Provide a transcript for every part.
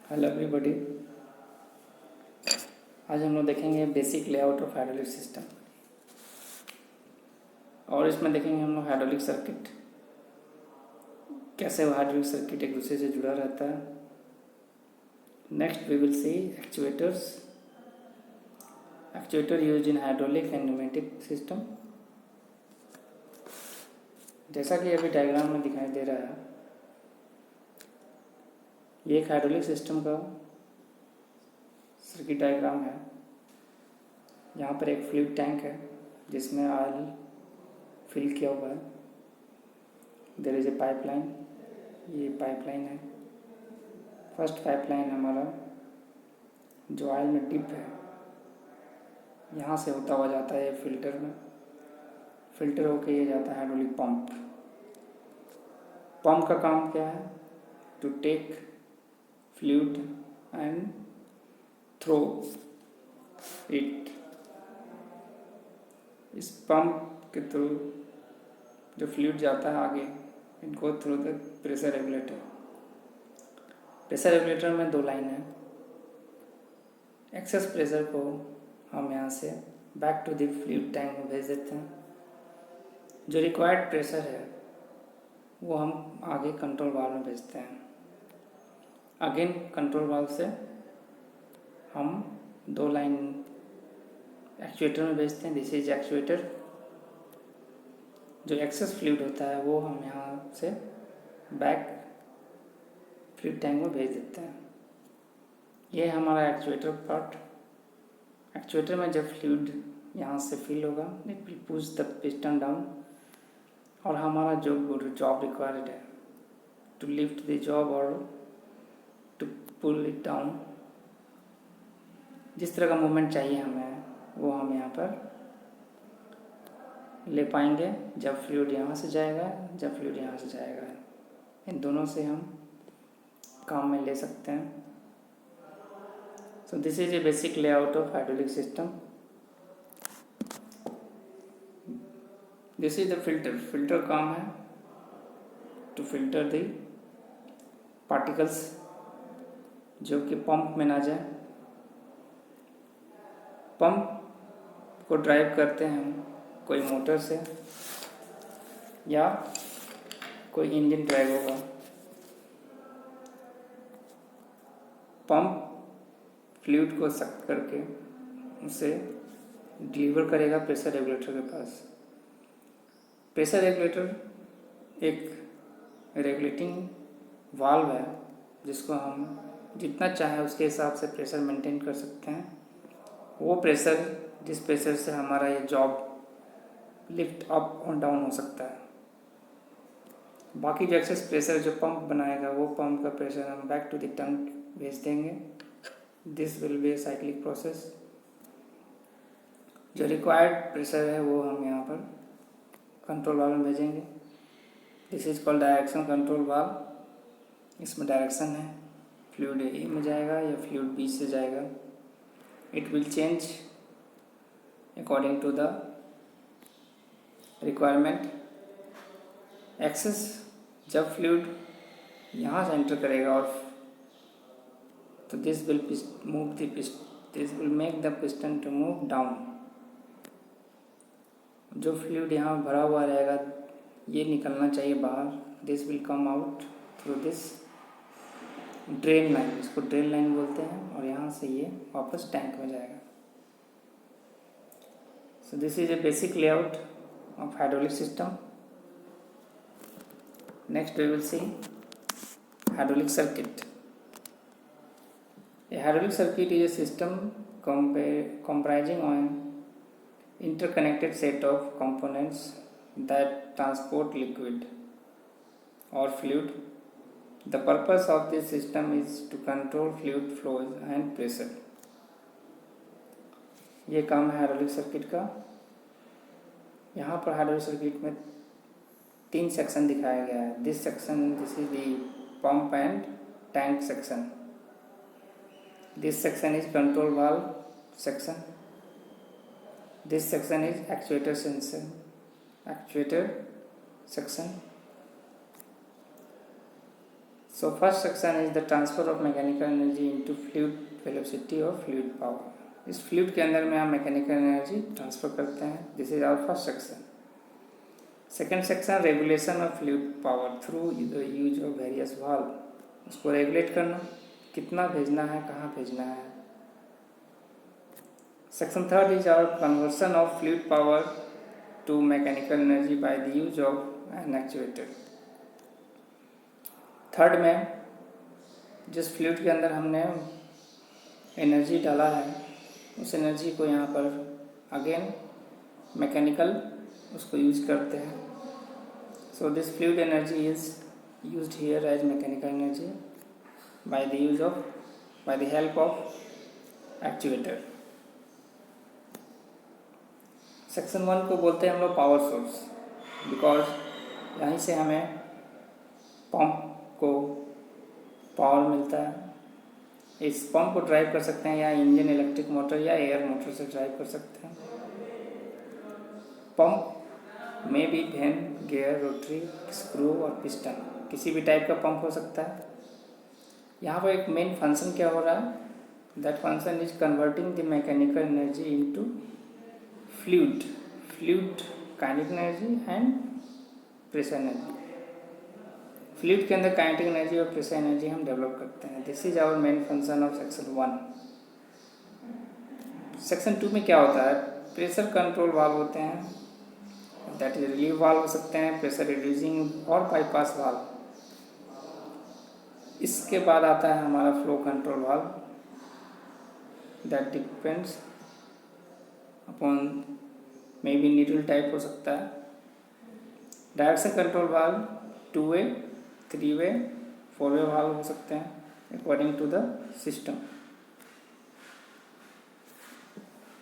Hello everybody. आज हम लोग देखेंगे basic layout of hydraulic system और इसमें देखेंगे हम लोग हाइड्रोलिक सर्किट, कैसे वो हाइड्रोलिक सर्किट एक दूसरे से जुड़ा रहता है। Next we will see actuator used in hydraulic and pneumatic system. जैसा कि अभी डायग्राम में दिखाई दे रहा है, ये एक हाइड्रोलिक सिस्टम का सर्किट डायग्राम है। यहाँ पर एक फ्लूइड टैंक है जिसमें ऑयल फिल किया हुआ है। देयर इज ए पाइपलाइन, ये पाइपलाइन है। फर्स्ट पाइपलाइन हमारा जो ऑयल में डिप है, यहाँ से होता हुआ जाता है फिल्टर में, फिल्टर होके ये जाता है हाइड्रोलिक पंप। पंप का काम क्या है? To take fluid and throw it. इस पंप के थ्रू जो फ्लूइड जाता है आगे, it go through the pressure regulator. Pressure regulator में दो लाइन है। एक्सेस प्रेशर को हम यहाँ से back to the fluid tank में भेज देते हैं। जो रिक्वायर्ड प्रेशर है वो हम आगे कंट्रोल वाल्व में भेजते हैं। अगेन कंट्रोल वाल्व से हम दो लाइन एक्चुएटर में भेजते हैं। This is actuator. जो एक्सेस फ्लूइड होता है वो हम यहाँ से बैक फ्लूइड टैंक में भेज देते हैं। ये हमारा एक्चुएटर पार्ट। एक्चुएटर में जब फ्लूइड यहाँ से फिल होगा, it will push the piston down और हमारा जो जॉब रिक्वायर्ड है टू लिफ्ट द जॉब और टू पुल इट डाउन, जिस तरह का मूवमेंट चाहिए हमें वो हम यहाँ पर ले पाएंगे जब फ्लूइड यहाँ से जाएगा, जब फ्लूइड यहाँ से जाएगा। इन दोनों से हम काम में ले सकते हैं। So this is a basic layout of hydraulic system. This is the filter. Filter काम है टू फिल्टर द पार्टिकल्स जो कि पंप में ना जाए। पंप को ड्राइव करते हैं हम कोई मोटर से या कोई इंजन ड्राइव होगा। पंप फ्लूइड को सक करके उसे डिलीवर करेगा प्रेशर रेगुलेटर के पास। प्रेशर रेगुलेटर एक रेगुलेटिंग वाल्व है जिसको हम जितना चाहे उसके हिसाब से प्रेशर मेंटेन कर सकते हैं। वो प्रेशर, जिस प्रेशर से हमारा ये जॉब लिफ्ट अप और डाउन हो सकता है। बाकी जो एक्सेस प्रेशर जो पंप बनाएगा वो पंप का प्रेशर हम बैक टू द टैंक भेज देंगे। This will be a cyclic process. जो रिक्वायर्ड प्रेशर है वो हम यहाँ पर कंट्रोल वाल्व में भेजेंगे। This is called direction control valve. इसमें डायरेक्शन है, फ्लूइड ए में जाएगा या फ्लूइड बी से जाएगा। It will change according to the requirement. Excess जब फ्लूइड यहाँ से एंटर करेगा और तो this will move the this will make the piston to move down. जो फ्लूइड यहाँ भरा हुआ रहेगा ये निकलना चाहिए बाहर। This will come out through this drain line, इसको ड्रेन लाइन बोलते हैं, और यहाँ से ये वापस टैंक में जाएगा। सो this is a basic layout of hydraulic system. Next we will see hydraulic circuit. A hydraulic circuit is a system comprising an interconnected set of components that transport liquid or fluid. The purpose of this system is to control fluid flows and pressure. ये काम है hydraulic circuit का। यहाँ पर hydraulic circuit में 3 section दिखाया गया है। This is the pump and tank section. This section is control valve section. This section is actuator section. So first section is the transfer of mechanical energy into fluid velocity or fluid power. इस fluid के अंदर में हम mechanical energy transfer करते हैं. This is our first section. Second section regulation of fluid power through the use of various valve. उसको regulate करना, कितना भेजना है, कहाँ भेजना है. Section third is our conversion of fluid power to mechanical energy by the use of an actuator. Third में जिस फ्लूइड के अंदर हमने एनर्जी डाला है उस एनर्जी को यहाँ पर अगेन मैकेनिकल उसको यूज करते हैं. So this fluid energy is used here as mechanical energy by the help of actuator. Section 1 को बोलते हैं हम लोग पावर सोर्स, बिकॉज यहीं से हमें पंप को पावर मिलता है. इस पंप को ड्राइव कर सकते हैं या इंजन इलेक्ट्रिक मोटर या एयर मोटर से ड्राइव कर सकते हैं. पंप में भी वेन, गियर, रोटरी, स्क्रू और पिस्टन, किसी भी टाइप का पंप हो सकता है. यहाँ पर एक मेन फंक्शन क्या हो रहा है, that function is converting the mechanical energy into fluid kinetic energy and pressure energy. Fluid के अंदर काइनेटिक एनर्जी और प्रेशर एनर्जी हम डेवलप करते हैं. This is our main function of section 1. Section 2 में क्या होता है, प्रेशर कंट्रोल वाल्व होते हैं, दैट इज रिलीव वाल्व हो सकते हैं, प्रेशर रिड्यूसिंग और बाईपास वाल्व. इसके बाद आता है हमारा flow control valve, that depends upon may be needle type हो सकता है. Direction control valve two way, 3-वे, 4-वे valve हो सकते हैं according to the system.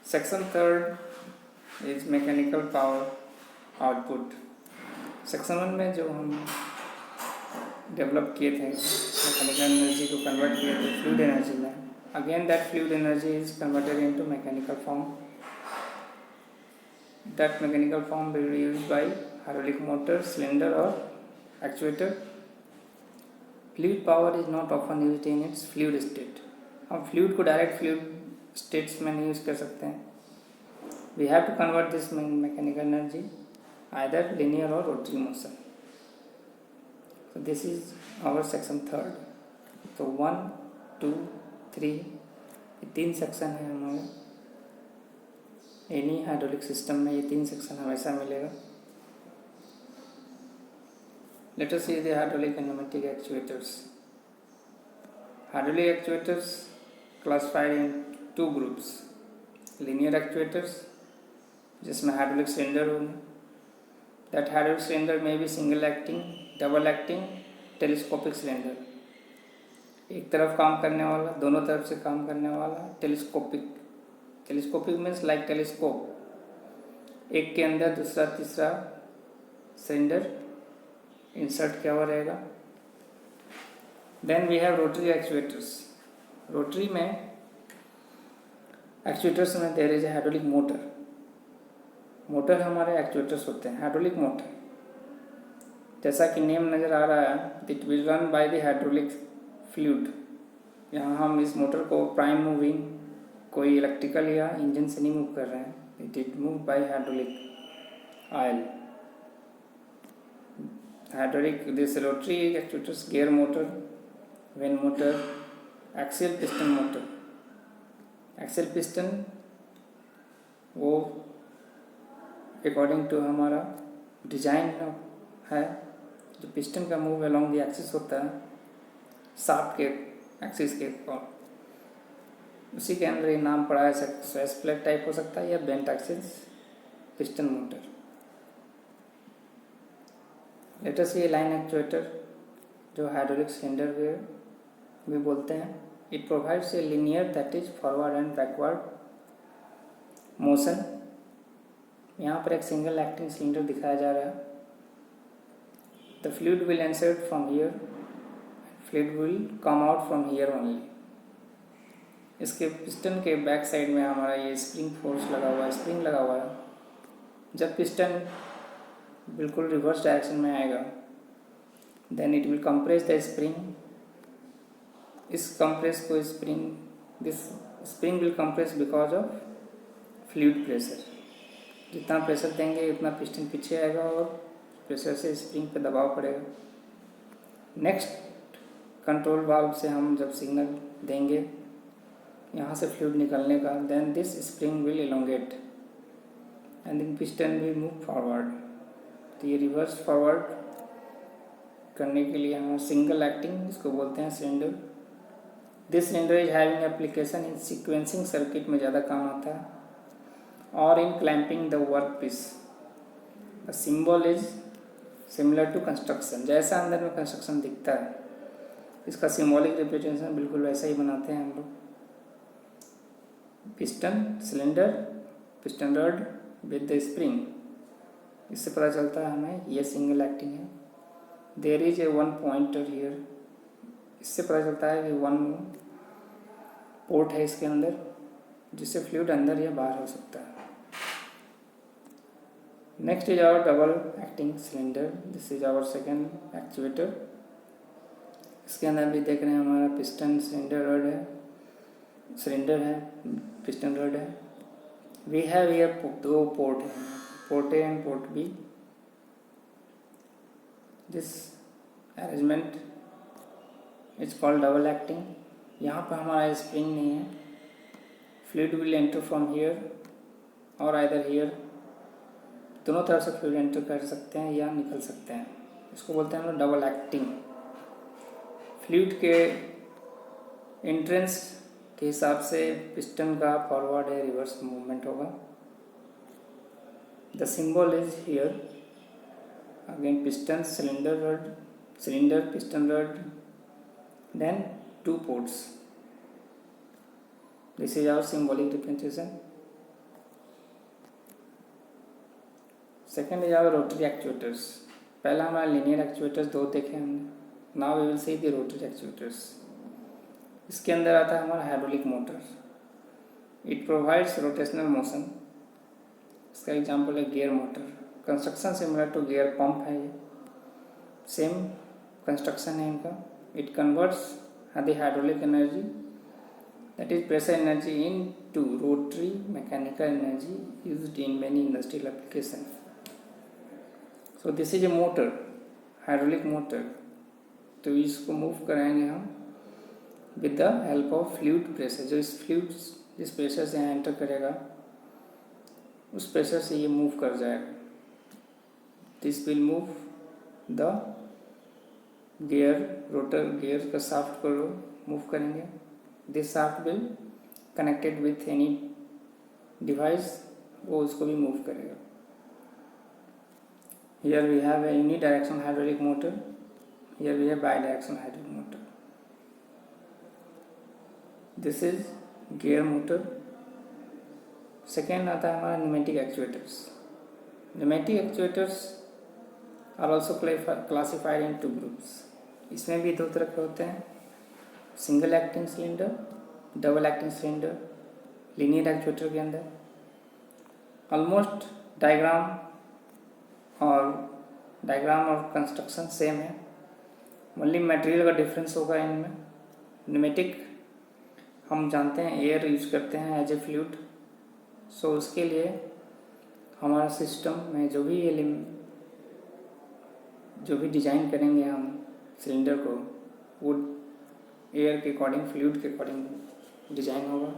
Section 3 is mechanical power output. Section 1 में जो हम डेवलप किए थे मैकेनिकल एनर्जी को कन्वर्ट किए थे फ्लूइड एनर्जी में, again that fluid energy is converted into mechanical form. That mechanical form will be used by hydraulic motor, cylinder or actuator. Fluid power is not often used in its fluid state. हम fluid को direct fluid states में नहीं use कर सकते हैं. We have to convert this mechanical energy either linear और rotary motion. So this is our section 3. तो 1, 2, 3 ये 3 सेक्शन है हमारे. एनी हाइड्रोलिक सिस्टम में ये 3 सेक्शन हमेशा मिलेगा. Let us see the hydraulic and pneumatic actuators. Hydraulic actuators classified in 2 groups. Linear actuators जिसमें हाइड्रोलिक सिलेंडर होंगे. That hydraulic cylinder may be single acting, double acting, telescopic cylinder. एक तरफ काम करने वाला, दोनों तरफ से काम करने वाला. टेलीस्कोपिक मीन्स लाइक टेलीस्कोप, एक के अंदर दूसरा तीसरा सिलेंडर इंसर्ट किया हुआ रहेगा. Then we have rotary actuators. Rotary में एक्चुएटर्स में there is a hydraulic motor हमारे एक्चुएटर्स होते हैं. हाइड्रोलिक मोटर जैसा कि नेम नज़र आ रहा है, it will run by the hydraulic fluid. यहाँ हम इस मोटर को प्राइम मूविंग कोई इलेक्ट्रिकल या इंजन से नहीं मूव कर रहे हैं. It is move by hydraulic oil. Hydraulic this rotary actuators, gear motor, vane motor, axial piston motor. Axial piston वो अकॉर्डिंग टू हमारा डिजाइन है, जो पिस्टन का मूव अलोंग द एक्सिस होता है शाफ्ट के एक्सिस के ऊपर, उसी के अंदर ये नाम पड़ा है. स्वेस प्लेट टाइप हो सकता है या bent axis piston motor. Let us see line actuator जो हाइड्रोलिक सिलेंडर भी बोलते हैं. It provides a linear that is forward and backward motion. यहाँ पर एक सिंगल एक्टिंग सिलेंडर दिखाया जा रहा है. The fluid will insert from here, fluid will come out from here only. इसके पिस्टन के बैक साइड में हमारा ये स्प्रिंग फोर्स लगा हुआ है, स्प्रिंग लगा हुआ है. जब पिस्टन बिल्कुल रिवर्स डायरेक्शन में आएगा, then it will compress the spring इस कंप्रेस को this spring will compress because of fluid pressure. जितना प्रेशर देंगे उतना पिस्टन पीछे आएगा और प्रेशर से स्प्रिंग पे दबाव पड़ेगा। नेक्स्ट कंट्रोल वाल्व से हम जब सिग्नल देंगे यहाँ से फ्लूइड निकलने का, then this spring will elongate and then piston will move forward. तो ये रिवर्स फॉरवर्ड करने के लिए हम सिंगल एक्टिंग इसको बोलते हैं cylinder. This cylinder is having application in sequencing circuit में ज़्यादा काम आता है और in clamping the work piece. The symbol is similar to construction. जैसा अंदर में कंस्ट्रक्शन दिखता है इसका सिंबॉलिक रिप्रेजेंटेशन बिल्कुल वैसा ही बनाते हैं हम लोग। Piston cylinder, piston rod with the spring, इससे पता चलता है हमें ये सिंगल एक्टिंग है। There is a one pointer here, इससे पता चलता है कि वन पोर्ट है इसके अंदर जिससे फ्लूइड अंदर या बाहर हो सकता है। Next is our double acting cylinder. This is our second actuator. इसके अंदर भी देख रहे हैं हमारा पिस्टन सिलेंडर रड है, सिलेंडर है, पिस्टन रड है। वी हैव हियर दो पोर्ट है, port A and port B. This arrangement is called double acting. यहाँ पर हमारा स्प्रिंग नहीं है, fluid will enter from here और आइदर हियर। दोनों तरफ से फ्लूइड एंटर कर सकते हैं या निकल सकते हैं, इसको बोलते हैं हम लोग डबल एक्टिंग। फ्लूइड के एंट्रेंस के हिसाब से पिस्टन का फॉरवर्ड या रिवर्स मूवमेंट होगा। The symbol is here again piston cylinder rod, cylinder piston rod, then two ports. This is our symbolic representation. Second is our rotary actuators. पहला हमारा linear actuators दो देखे हमने, now we will see the rotary actuators. इसके अंदर आता है हमारा hydraulic motor. It provides rotational motion. इसका एग्जांपल है gear motor. Construction similar to gear pump है, ये सेम कंस्ट्रक्शन है इनका। It converts the hydraulic energy that is pressure energy into rotary mechanical energy used in many industrial applications. So this is a motor, hydraulic motor. तो इसको move कराएंगे हम with the help of fluid pressure। जो इस fluid जिस pressure से यहाँ enter करेगा उस प्रेशर से ये मूव कर जाएगा। This will move the gear, rotor gear का शाफ्ट को मूव करेंगे। This shaft will connected with any device, वो उसको भी मूव करेगा। Here we have a uni direction hydraulic motor, here we have bi direction hydraulic motor. This is gear motor. Second आता है हमारा pneumatic actuators. Pneumatic actuators are also classified in two groups. इसमें भी दो तरह के होते हैं, single acting cylinder, double acting cylinder. Linear actuator के अंदर ऑलमोस्ट डायग्राम और कंस्ट्रक्शन सेम है, ओनली मटेरियल का डिफरेंस होगा इनमें। न्यूमेटिक हम जानते हैं एयर यूज करते हैं एज ए फ्लूइड, सो उसके लिए हमारा सिस्टम में जो भी डिज़ाइन करेंगे हम सिलेंडर को, वो एयर के अकॉर्डिंग, फ्लूइड के अकॉर्डिंग डिज़ाइन होगा।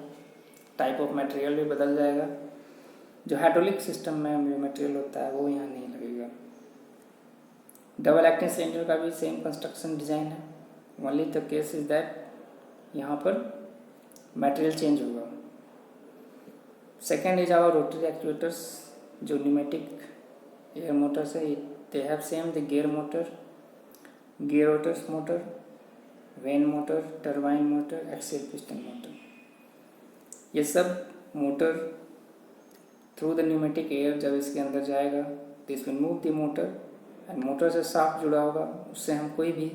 टाइप ऑफ मटेरियल भी बदल जाएगा। जो हाइड्रोलिक सिस्टम में जो मटेरियल होता है वो यहाँ नहीं लगेगा। डबल एक्टिंग सिलेंडर का भी सेम कंस्ट्रक्शन डिज़ाइन है, only the case is that यहाँ पर मटेरियल चेंज होगा। Second is our rotary actuators. जो न्यूमेटिक एयर मोटर्स है, they have same the gear motor, gear rotors motor, vane motor, turbine motor, axial piston motor. ये सब motor through the pneumatic air जब इसके अंदर जाएगा this will move the motor, and motor से shaft जुड़ा होगा, उससे हम कोई भी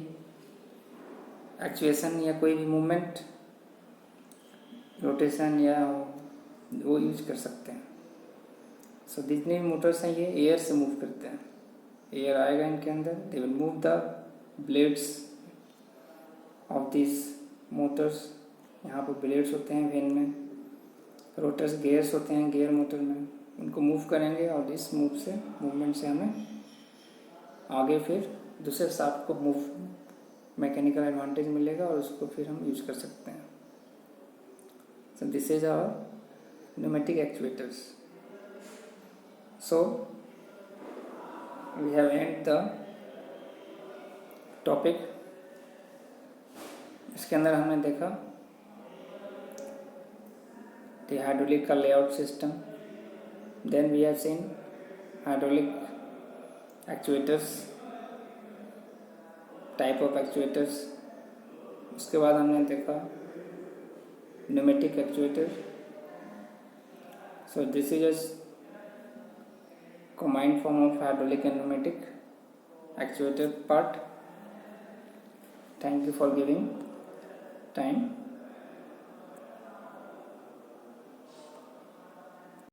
एक्चुएशन या कोई भी मूवमेंट, रोटेशन या वो यूज कर सकते हैं। सो जितने भी मोटर्स हैं ये एयर से मूव करते हैं। एयर आएगा इनके अंदर, they will move the blades of these Motors, यहाँ पर ब्लेड्स होते हैं वेन में, रोटर्स गेयर्स होते हैं गियर मोटर में, उनको मूव करेंगे और इस मूवमेंट से हमें आगे फिर दूसरे शाफ्ट को मूव मैकेनिकल एडवांटेज मिलेगा और उसको फिर हम यूज कर सकते हैं. So this is our pneumatic actuators. So we have end the topic. इसके अंदर हमने देखा the hydraulic का layout system, then we have seen hydraulic actuators, type of actuators. उसके बाद हमने देखा pneumatic actuator. So this is just combined form of hydraulic and pneumatic actuator part. Thank you for giving time.